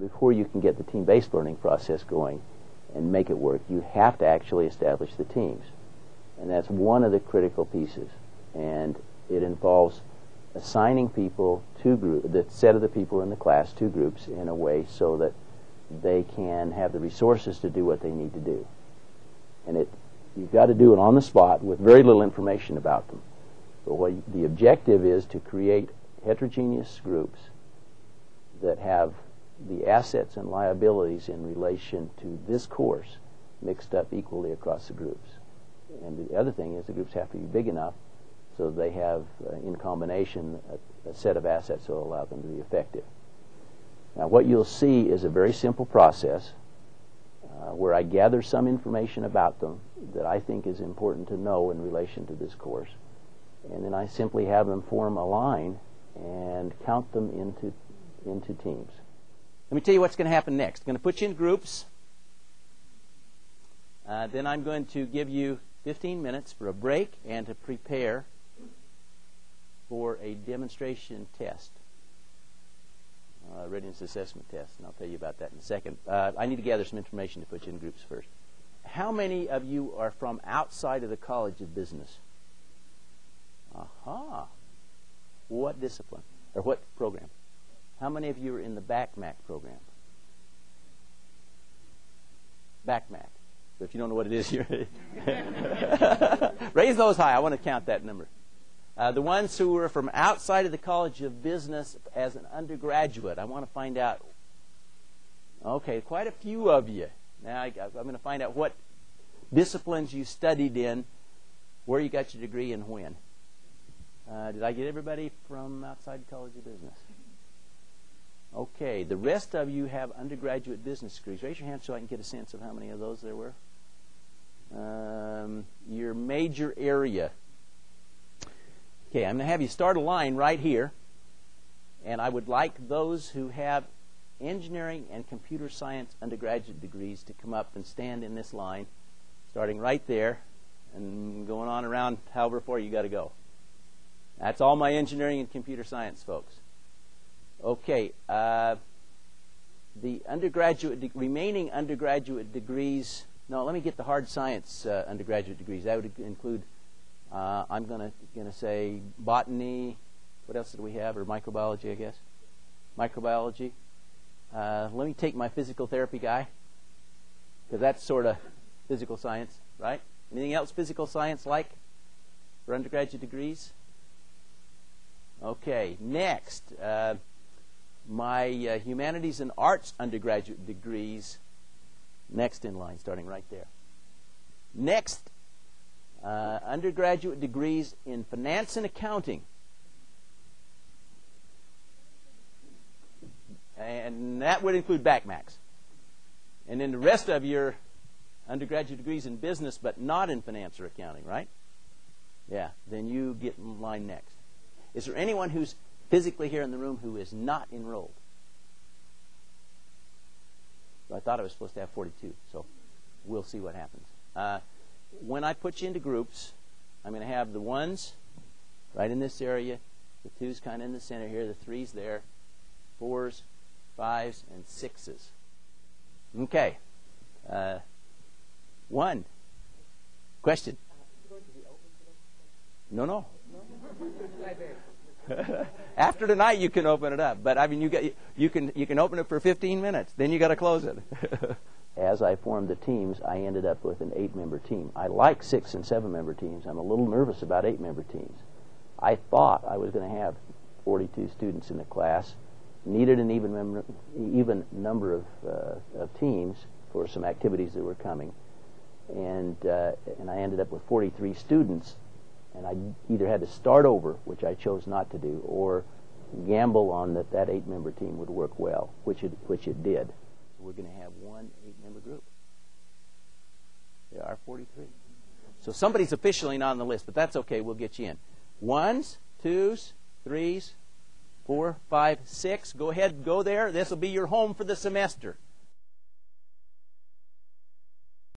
before you can get the team-based learning process going and make it work, you have to actually establish the teams. And that's one of the critical pieces. And it involves assigning people to groups, the set of the people in the class, to groups in a way so that they can have the resources to do what they need to do. And you've got to do it on the spot with very little information about them. But the objective is to create heterogeneous groups that have the assets and liabilities in relation to this course mixed up equally across the groups. And the other thing is the groups have to be big enough so they have, in combination, a set of assets that will allow them to be effective. Now, what you'll see is a very simple process where I gather some information about them that I think is important to know in relation to this course. And then I simply have them form a line and count them into teams. Let me tell you what's going to happen next. I'm going to put you in groups. Then I'm going to give you 15 minutes for a break and to prepare for a demonstration test, readiness assessment test, and I'll tell you about that in a second. I need to gather some information to put you in groups first. How many of you are from outside of the College of Business? Aha. What discipline? Or what program? How many of you are in the BACMAC program? BACMAC. So if you don't know what it is, you're raise those high. I want to count that number. The ones who are from outside of the College of Business as an undergraduate, I want to find out. Okay, quite a few of you. Now I'm going to find out what disciplines you studied in, where you got your degree, and when. Did I get everybody from outside the College of Business? Okay, the rest of you have undergraduate business degrees. Raise your hand so I can get a sense of how many of those there were. Your major area. Okay, I'm going to have you start a line right here. And I would like those who have engineering and computer science undergraduate degrees to come up and stand in this line, starting right there and going on around however far you got to go. That's all my engineering and computer science folks. Okay, the remaining undergraduate degrees. No, let me get the hard science undergraduate degrees. That would include. I'm going to say botany. What else do we have? Or microbiology, I guess. Microbiology. Let me take my physical therapy guy, because that's sort of physical science, right? Anything else physical science like for undergraduate degrees? Okay, next. My humanities and arts undergraduate degrees, next in line, starting right there. Next, undergraduate degrees in finance and accounting. And that would include BACMACs. And then the rest of your undergraduate degrees in business, but not in finance or accounting, right? Yeah, then you get in line next. Is there anyone who's physically here in the room who is not enrolled? I thought I was supposed to have 42, so we'll see what happens. When I put you into groups, I'm going to have the ones right in this area, the twos kind of in the center here, the threes there, fours, fives, and sixes. Okay. One. Question? No. After tonight, you can open it up. But I mean, you can open it for 15 minutes. Then you got to close it. As I formed the teams, I ended up with an 8-member team. I like 6- and 7-member teams. I'm a little nervous about 8-member teams. I thought I was going to have 42 students in the class, needed an even number of teams for some activities that were coming, and I ended up with 43 students. And I either had to start over, which I chose not to do, or gamble on that 8-member team would work well, which it did. So we're going to have one 8-member group. There are 43. So somebody's officially not on the list, but that's okay. We'll get you in. 1s, 2s, 3s, 4, 5, 6. Go ahead, go there. This will be your home for the semester.